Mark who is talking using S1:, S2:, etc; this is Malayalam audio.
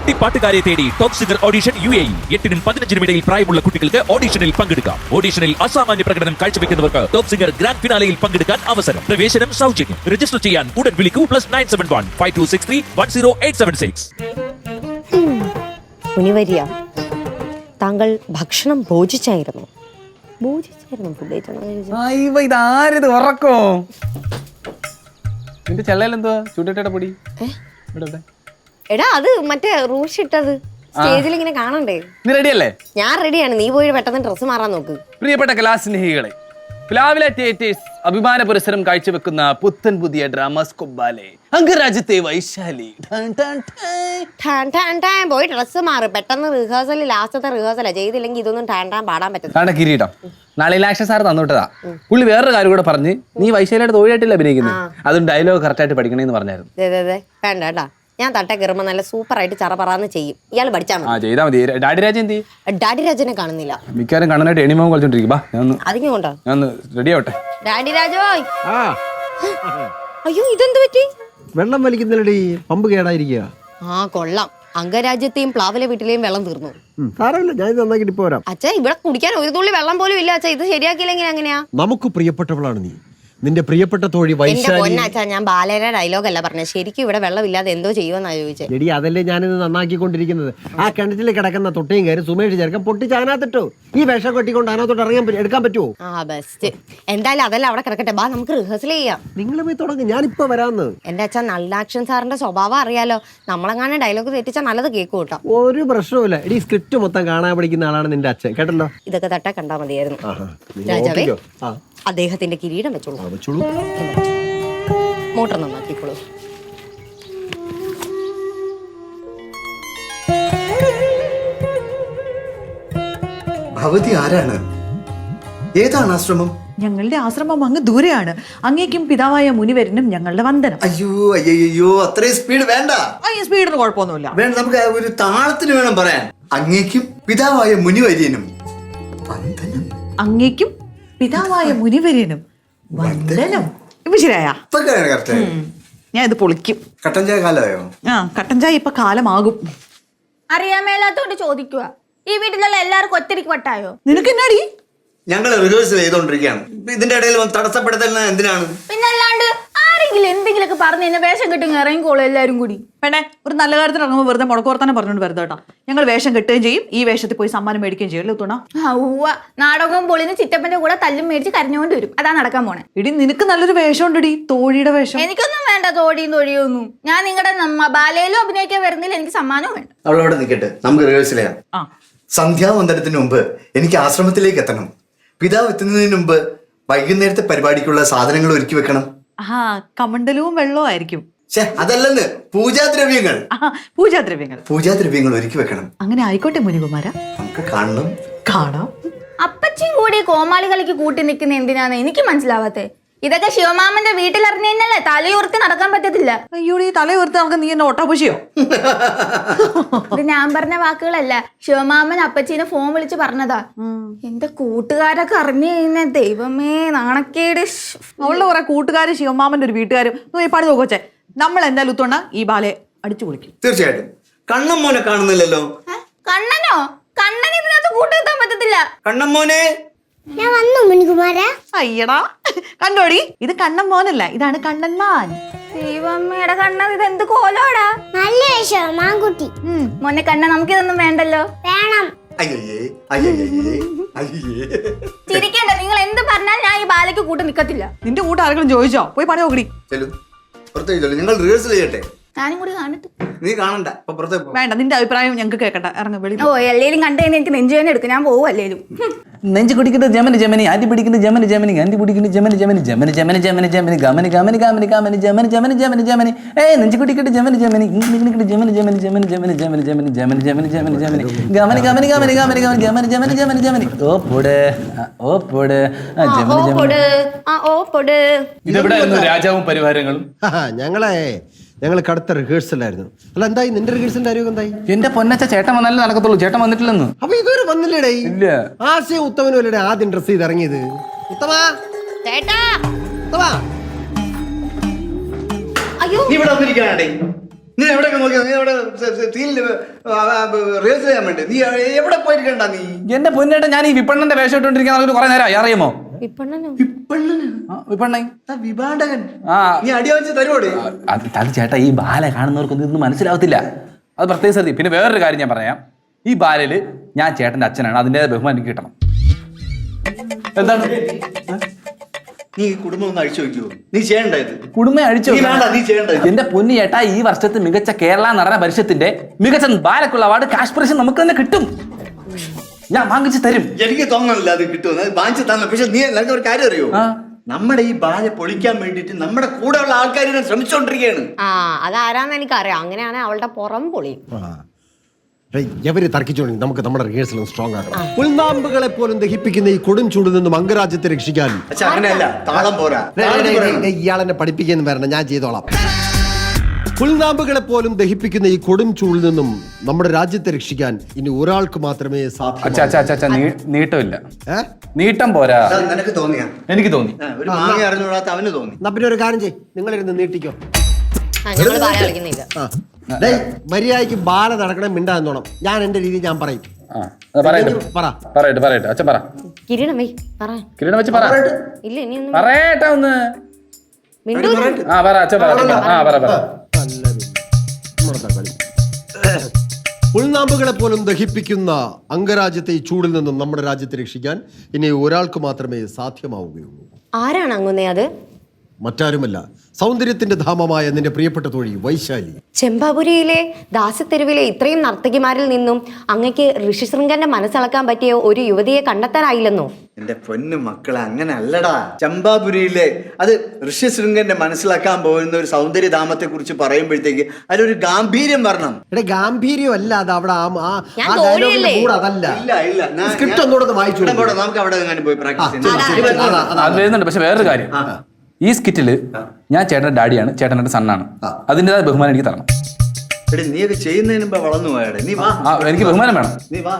S1: കുട്ടിപ്പാട്ടുകാരെ തേടി ടോപ്പ് സിംഗർ ഓഡിഷൻ UAE 8-നും 15-നും ഇടയിൽ പ്രായമുള്ള കുട്ടികൾക്ക് ഓഡിഷനിൽ പങ്കെടുക്കാം. ഓഡിഷനിൽ അസാമാന്യ പ്രകടനം കാഴ്ചവെക്കുന്നവർക്ക് ടോപ്പ് സിംഗർ ഗ്രാൻഡ് ഫിനാലയിൽ പങ്കെടുക്കാൻ അവസരം. പ്രവേശനം സൗജന്യം. രജിസ്റ്റർ ചെയ്യാൻ ഉടൻ വിളിക്കൂ +971 5263 10876.
S2: മുനിവരിയ, താങ്കൾ ഭക്ഷണം ഭോജിച്ചായിരുന്നു?
S3: ഇതാരിത് ഉറക്കോ? നിന്റെ ചെള്ളയിലെന്തുവാ ചൂടിട്ട പൊടി?
S2: എടാ അത് മറ്റേ റൂഷ് ഇട്ടത് സ്റ്റേജിൽ ഇങ്ങനെ കാണണ്ടേ.
S3: നീ റെഡിയല്ലേ?
S2: ഞാൻ റെഡിയാണ്. നീ പോയി പെട്ടെന്ന് ഡ്രസ്സ് മാറാൻ നോക്ക്.
S3: പ്രിയപ്പെട്ട കലാസ്നേഹികളെ, പ്ലാവിലെ തിയേറ്റേഴ്സ് അഭിമാന പുരസ്സരം കാഴ്ചവെക്കുന്ന പുത്തൻ പുതിയ ഡ്രാമാസ് കൊബ്ബാലെ അംഗരാജ്യത്തെ വൈശാലി
S2: പോയി ഡ്രസ്സ് മാറ് പെട്ടെന്ന്. റിഹേഴ്സൽ ലാസ്റ്റത്തെ റിഹേഴ്സലാ. ചെയ്തില്ലെങ്കിൽ ഇതൊന്നും ടാൻ പാടാൻ പറ്റും.
S3: കിരീടം നാളെ ഇലാക്ഷൻ സാർ തന്നോട്ടതാ. പുള്ളി വേറൊരു കാര്യം കൂടെ പറഞ്ഞ്, നീ വൈശാലിയുടെ തൊഴിലായിട്ടില്ല അഭിനയിക്കുന്നത്, അതും ഡയലോഗ് കറക്റ്റ് ആയിട്ട് പഠിക്കണേന്ന് പറഞ്ഞായിരുന്നു.
S2: വേണ്ട കേട്ടാ, ഞാൻ തട്ട കയറുമ്പോ നല്ല സൂപ്പർ ആയിട്ട് ചറപറാന്ന് ചെയ്യും. ഇയാൾ പഠിച്ചാൽ
S3: ചെയ്താൽ മതി. ഡാഡി രാജൻ എന്ത്?
S2: ഡാഡി രാജനെ കാണുന്നില്ല.
S3: മിക്കാരും കണ്ണനായിട്ട് എണിമോൻ കളിച്ചോണ്ടിരിക്കും.
S2: അതിനെ കൊണ്ടോ
S3: ഞാൻ റെഡി ആവട്ടെ.
S2: ഡാഡി രാജോ. അയ്യോ ഇതെന്ത് പറ്റി?
S4: വെള്ളം വലിക്കുന്നില്ലടി, പമ്പ് കേടായിരിക്കുക.
S2: കൊള്ളാം. അംഗരാജ്യത്തെയും പ്ലാവിലെ വീട്ടിലെയും വെള്ളം തീർന്നു.
S4: സാരമില്ല, ഞാൻ ഇത് നന്നാക്കിട്ട് പോരാം.
S2: അച്ഛാ ഇവിടെ കുടിക്കാൻ ഒരു തുള്ളി വെള്ളം പോലും ഇല്ല അച്ഛാ. ഇത് ശരിയാക്കിയില്ലെങ്കിൽ എങ്ങനെയാ?
S4: നമുക്ക് പ്രിയപ്പെട്ടവളാണ് നീ. നിന്റെ പ്രിയപ്പെട്ട തോഴി വൈശാലി.
S2: ഞാൻ ബാലയുടെ ഡയലോഗ് അല്ല പറഞ്ഞത്. ശരിക്കും ഇവിടെ വെള്ളമില്ലാതെ എന്തോ ചെയ്യുമെന്നാ ചോദിച്ചത്.
S4: എടി അതല്ലേ ഞാനിത് നന്നാക്കിക്കൊണ്ടിരിക്കുന്നത്. ആ കിണറ്റിൽ കിടക്കുന്ന തൊട്ടിയും കയറി സുമേഷ് ചേർക്കാൻ പൊട്ടിച്ച് അതിനകത്തിട്ടോ. ഈ വിഷം കെട്ടിക്കൊണ്ട് അതിനകത്തോട്ട് എടുക്കാൻ പറ്റുമോ?
S2: ബെസ്റ്റ്. എന്തായാലും അതല്ല അവിടെ കിടക്കട്ടെ. ബാ നമുക്ക് റിഹേഴ്സൽ ചെയ്യാം.
S4: നിങ്ങൾ പോയി തുടങ്ങും, ഞാനിപ്പോ വരാന്ന്.
S2: എന്റെ അച്ഛൻ നല്ല ആക്ഷൻ സാറിന്റെ സ്വഭാവം അറിയാലോ. നമ്മളെങ്ങാനും ഡയലോഗ് തെറ്റിച്ചാൽ നല്ലത് കേൾക്കും കേട്ടോ.
S4: ഒരു പ്രശ്നവുമില്ല. എടി സ്ക്രിപ്റ്റ് മൊത്തം കാണാൻ പഠിക്കുന്ന ആളാണ് നിന്റെ അച്ഛൻ, കേട്ടല്ലോ.
S2: ഇതൊക്കെ തട്ട കണ്ടാ മതിയായിരുന്നു. രാജാവേ, അദ്ദേഹത്തിന്റെ കിരീടം വെച്ചോളൂ. മോട്ടർ നന്നാക്കിക്കോളൂ.
S5: ഭവതി ആരാണ്? ഏതാണ് ആശ്രമം?
S6: ഞങ്ങളുടെ ആശ്രമം അങ്ങ് ദൂരെയാണ്. അങ്ങേക്കും പിതാവായ മുനിവരനും ഞങ്ങളുടെ വന്ദനം.
S5: അയ്യോ അത്രയും സ്പീഡ് വേണ്ട.
S6: സ്പീഡിന് കുഴപ്പമൊന്നുമില്ല.
S5: വേണ്ട, നമുക്ക് ഒരു താളത്തിന് വേണം പറയാൻ. അങ്ങേക്കും പിതാവായ മുനിവര്യനും വന്ദനം.
S6: അങ്ങേക്കും പിതാവായ മുനിവരനും വന്ദനം. ഇപ്പൊ ശരിയായ? ഞാൻ ഇത് പൊളിക്കും.
S5: കട്ടൻ ചായ കാലമായോ?
S6: കട്ടൻ ചായ ഇപ്പൊ കാലമാകും.
S7: അറിയാൻ മേലാത്തോണ്ട് ചോദിക്കുക. ഈ വീട്ടിലുള്ള എല്ലാവർക്കും ഒറ്റയ്ക്ക് വട്ടായോ?
S6: നിനക്ക് എന്നാടി?
S5: ഞങ്ങൾ റിഹേഴ്സൽ ചെയ്തോണ്ടിരിക്കുകയാണ്. ഇതിന്റെ ഇടയിൽ തടസ്സപ്പെടുത്തൽ എന്തിനാണ്?
S7: പിന്നല്ലാണ്ട് ആരെങ്കിലും എന്തെങ്കിലുമൊക്കെ പറഞ്ഞു കഴിഞ്ഞാൽ വേഷം കെട്ടി ഇറങ്ങിക്കോളും എല്ലാരും കൂടി.
S6: വേണേ ഒരു നല്ല കാര്യത്തിൽ ഇറങ്ങുമ്പോൾ വെറുതെ മുടക്കോർത്താനം പറഞ്ഞോണ്ട് വെറുതെ കേട്ടോ. ഞങ്ങൾ വേഷം കെട്ടുകയും ചെയ്യും, ഈ വേഷത്തിൽ പോയി സമ്മാനം മേടിക്കുകയും ചെയ്യും. തുണ
S7: നാടകവും പൊളിന്ന് ചിറ്റപ്പന്റെ കൂടെ തല്ലും മേടിച്ച് കരഞ്ഞുകൊണ്ട് വരും. അതാ നടക്കാൻ പോണേ.
S6: ഇടി നിനക്ക് നല്ലൊരു വേഷം ഉണ്ടടി, തോഴിയുടെ വേഷം.
S7: എനിക്കൊന്നും വേണ്ട തോടിയും തൊഴിയൊന്നും. ഞാൻ നിങ്ങളുടെ ബാലയിലും അഭിനയിക്കാൻ വരുന്നില്ല. എനിക്ക് സമ്മാനവും വേണ്ട.
S5: അവളവിടെ നിൽക്കട്ടെ, നമുക്ക് റിഹേഴ്സൽ ചെയ്യാം. സന്ധ്യാവന്ദനത്തിന് മുമ്പ് എനിക്ക് ആശ്രമത്തിലേക്ക് എത്തണം. പിതാവ് എത്തുന്നതിന് മുമ്പ് വൈകുന്നേരത്തെ പരിപാടിക്കുള്ള സാധനങ്ങൾ ഒരുക്കി വെക്കണം.
S6: കമണ്ടലവും വെള്ളവും ആയിരിക്കും.
S5: അതല്ലെന്ന്, പൂജാദ്രവ്യങ്ങൾ. പൂജാദ്രവ്യങ്ങൾ ഒരുക്കി വെക്കണം.
S6: അങ്ങനെ ആയിക്കോട്ടെ മുനികുമാര,
S5: നമുക്ക് കാണാം.
S7: അപ്പച്ചും കൂടി കോമാളികളിക്ക് കൂട്ടി നിൽക്കുന്ന എന്തിനാന്ന് എനിക്ക് മനസ്സിലാവാത്തെ. ഇതൊക്കെ ശിവമാമന്റെ വീട്ടിൽ അറിഞ്ഞു കഴിഞ്ഞാലേ തലയുർത്തി നടക്കാൻ പറ്റത്തില്ല.
S6: അയ്യോ ഈ തലയുർത്തി നടക്കാൻ നീ എന്നെ ഓട്ടാപൂശിയോ?
S7: ഇത് ഞാൻ പറഞ്ഞ വാക്കുകളല്ല. ശിവമാമൻ അപ്പച്ചീനെ ഫോൺ വിളിച്ച് പറഞ്ഞതാ. എന്റെ കൂട്ടുകാരൊക്കെ അറിഞ്ഞു കഴിഞ്ഞ ദൈവമേ നാണക്കേട്.
S6: അവളുടെ കുറെ കൂട്ടുകാരും ശിവമാമന്റെ ഒരു വീട്ടുകാരും പാടി നോക്കോച്ചേ. നമ്മൾ എന്തായാലും ഉത്തോണ്ട ഈ ബാലെ അടിച്ചു പൊളിക്കും.
S5: തീർച്ചയായിട്ടും. കണ്ണൻ മോനെ കാണുന്നില്ലല്ലോ.
S7: കണ്ണനോ? കണ്ണൻ ഇതിനകത്ത് കൂട്ടെത്താൻ പറ്റത്തില്ല.
S5: കണ്ണൻ മോനെ,
S8: ഞാൻ വന്നു മുനികുമാര.
S6: അയ്യടാ കണ്ടോടി, ഇത് കണ്ണൻ മോനല്ല, ഇതാണ് കണ്ണന്മാൻ.
S7: ദൈവമ്മയുടെ കണ്ണൻ ഇത് എന്ത് കോലോടാ.
S8: നല്ല വേഷം മാൻകുട്ടി.
S7: മോനെ കണ്ണ, നമുക്കിതൊന്നും വേണ്ടല്ലോ.
S8: വേണം.
S7: ചിരിക്കണ്ട. നിങ്ങൾ എന്ത് പറഞ്ഞാൽ ഞാൻ ഈ ബാലയ്ക്ക് കൂട്ട് നിക്കത്തില്ല.
S6: നിന്റെ കൂട്ട് ആരെങ്കിലും ചോദിച്ചോ? പോയി പണി നോക്കടി.
S5: നിങ്ങൾ റിഹേഴ്സൽ ചെയ്യട്ടെ.
S7: ഞാനും കൂടി കാണട്ടെ.
S5: നീ കാണണ്ട,
S6: വേണ്ട, നിന്റെ അഭിപ്രായം ഞങ്ങൾക്ക് കേക്കട്ടെ. ഇറങ്ങ വെളി.
S7: എല്ലേലും കണ്ടു കഴിഞ്ഞാൽ എനിക്ക് നെഞ്ചുവേദന എടുക്കും. ഞാൻ പോവും അല്ലേലും.
S3: നെഞ്ചു കുടിക്കുന്ന ജമനി ആറ്റി പിടിക്കുന്ന ജമനി അന്തി പിടിക്കുന്ന ജമനി ഗമനി നെഞ്ചു കുടിക്കട്ടെ ജമനി രാജാവും പരിവാരങ്ങളും.
S4: ഞങ്ങൾ കടുത്ത റിഹേഴ്സലായിരുന്നു. അല്ല എന്തായി നിന്റെ റിഹേഴ്സലിന്റെ അറിവ് എന്തായി?
S3: എന്റെ പൊന്നച്ച ചേട്ടൻ വന്നാലും നടക്കത്തുള്ളൂ. ചേട്ടൻ വന്നിട്ടില്ലെന്ന്.
S4: അപ്പൊ ഇതുവരെ വന്നില്ലേടേ?
S3: ഇല്ല.
S4: ആശയം ഉത്തമനല്ലേ ആദ്യം ഡ്രസ് ചെയ്ത് ഇറങ്ങിയത്.
S7: അയ്യോ
S5: നീ ഇവിടെ വന്നിരിക്കാനേ. നീ എവിടെയൊക്കെ നോക്കിയാ നീ എവിടെ സീനിൽ റിഹേഴ്സൽ ചെയ്യാൻ വേണ്ടി നീ എവിടെ പോയിരിക്കണ്ട നീ?
S3: എന്റെ പൊന്നേട്ട ഞാൻ ഈ വിപണ്ണന്റെ വേഷം ഇട്ടുകൊണ്ടിരിക്കുന്ന കുറെ നേരം അറിയാമോ?
S2: വിപ്പണ്ണനോ?
S3: വിപണ്ണൻ
S5: വിഭാടകൻ.
S3: ആ
S5: നീ അടി വെച്ച് തരുവോടെ?
S3: അത് ചേട്ടാ ഈ ബാല കാണുന്നവർക്കൊന്നും ഇതൊന്നും മനസ്സിലാവത്തില്ല. അത് പ്രത്യേക ശ്രദ്ധ. പിന്നെ വേറൊരു കാര്യം ഞാൻ പറയാം. ഈ ബാലയില് ഞാൻ ചേട്ടന്റെ അച്ഛനാണ്, അതിന്റെ ബഹുമാനം എനിക്ക് കിട്ടണം. എന്താണ്
S5: നീ ഈ കുടുംബം ഒന്ന് അഴിച്ചു വെക്കുവോ? നീ ചെയ്യേണ്ടത്
S3: കുടുംബം അഴിച്ചു
S5: നീ വേണ്ട, നീ ചെയ്യേണ്ടത്.
S3: എന്റെ പൊന്നു ചേട്ടാ, ഈ വർഷത്തെ മികച്ച കേരള നടന പരിഷത്തിന്റെ മികച്ച ബാലക്കുള്ള അവാർഡ് കാഷ് പ്രൈസ് നമുക്ക് തന്നെ കിട്ടും. ഞാൻ വാങ്ങിച്ചു തരും.
S5: എനിക്ക് തോന്നണില്ല അത് കിട്ടുമെന്ന്. അത് വാങ്ങിച്ചു തന്നെ. പക്ഷെ നീ നിനക്ക് ഒരു കാര്യം അറിയോ? നമ്മുടെ ഈ ബാല പൊളിക്കാൻ വേണ്ടിട്ട് നമ്മുടെ കൂടെ ഉള്ള ആൾക്കാർ ശ്രമിച്ചോണ്ടിരിക്കുകയാണ്.
S2: അതാരാന്ന് എനിക്കറിയാം. അങ്ങനെയാണെങ്കിൽ അവളുടെ പുറം പൊളിയും.
S4: എവര് തർക്കിച്ചോളി, നമുക്ക് നമ്മുടെ റിഹേഴ്സലും സ്ട്രോങ് ആക്കണം. പുൽനാമ്പുകളെ പോലും ദഹിപ്പിക്കുന്ന ഈ കൊടും ചൂടിൽ നിന്നും അംഗരാജ്യത്തെ രക്ഷിക്കാൻ
S5: പക്ഷെ അങ്ങനെയല്ല, താളം പോരാ.
S4: ഇയാളെന്നെ പഠിപ്പിക്കുന്നു വരണം, ഞാൻ ചെയ്തോളാം. പുൽനാമ്പുകളെ പോലും ദഹിപ്പിക്കുന്ന ഈ കൊടും ചൂടിൽ നിന്നും നമ്മുടെ രാജ്യത്തെ രക്ഷിക്കാൻ ഇനി ഒരാൾക്ക് മാത്രമേ
S3: നീട്ടമില്ല. നീട്ടം പോരാ.
S5: നിനക്ക് തോന്നിയാ?
S3: എനിക്ക് തോന്നി.
S5: ഒരു മാങ്ങ അറിഞ്ഞൂടാത്ത അവന് തോന്നി.
S4: എന്നാ പിന്നെ ഒരു കാര്യം ചെയ്യ്, നിങ്ങളിരുന്ന് നീട്ടിക്കോ.
S2: ഞങ്ങള് ബാല കളിക്കുന്നില്ല.
S4: മര്യാദയ്ക്ക് ബാല നടക്കണം, മിണ്ടാന്നോണം. ഞാൻ എന്റെ രീതി ഞാൻ പറയും.
S3: പറയട്ടെ അച്ഛൻ പറ.
S2: കിരീടം വൈ പറ.
S3: കിരീടം വെച്ച് പറ.
S2: ഇല്ല ഇനി ഒന്നും
S3: പറയട്ടെ ഒന്ന്.
S2: മിണ്ടൂ.
S3: പറ അച്ഛൻ പറ.
S4: പുൽനാമ്പുകളെ പോലും ദഹിപ്പിക്കുന്ന അംഗരാജ്യത്തെ ഈ ചൂടിൽ നിന്നും നമ്മുടെ രാജ്യത്തെ രക്ഷിക്കാൻ ഇനി ഒരാൾക്ക് മാത്രമേ സാധ്യമാവുകയുള്ളൂ.
S2: ആരാണ് അങ്ങുന്നേ? അത്
S4: മറ്റാരുമല്ല, സൗന്ദര്യത്തിന്റെ ധാമമായ നിന്റെ പ്രിയപ്പെട്ട തോഴി വൈശാലി.
S2: ചെമ്പാപുരിയിലെ ദാസത്തെരുവിലെ ഇത്രയും നർത്തകിമാരിൽ നിന്നും അങ്ങക്ക് ഋഷിശൃംഗന്റെ മനസ്സിളക്കാൻ പറ്റിയ ഒരു യുവതിയെ കണ്ടെത്താനായില്ലെന്നോ?
S5: എന്റെ പൊന്നു മക്കളെ, അങ്ങനെ അല്ലടാ. ചമ്പാപുരിയിലെ അത് ഋഷ്യശൃംഗന്റെ മനസ്സിലാക്കാൻ പോകുന്ന ഒരു സൗന്ദര്യധാമത്തെ കുറിച്ച് പറയുമ്പോഴത്തേക്ക് അതിലൊരു ഗാംഭീര്യം വരണം.
S4: എടാ, ഗാംഭീര്യം അല്ല അത്. അവിടെ
S2: ഞാൻ തോഴിയല്ലേ?
S4: അതല്ല.
S5: ഇല്ല
S4: സ്ക്രിപ്റ്റ് ഒന്നുകൂടെ വായിച്ചു.
S5: നമുക്ക് അവിടെ എങ്ങനെ പോയി പ്രാക്ടീസ്
S3: അത് വരുന്നുണ്ട്. പക്ഷെ വേറൊരു കാര്യം, ഈ സ്കിറ്റില് ഞാൻ ചേട്ടന്റെ ഡാഡിയാണ്, ചേട്ടൻ്റെ സണ്ണാണ്. അതിൻ്റെതായ ബഹുമാനം എനിക്ക് തരണം.
S5: നീ ഒക്കെ ചെയ്യുന്നതിന് മുമ്പ് വളർന്നു പോയാടെ. നീ വാ,
S3: എനിക്ക് ബഹുമാനം വേണം.
S5: നീ വാ.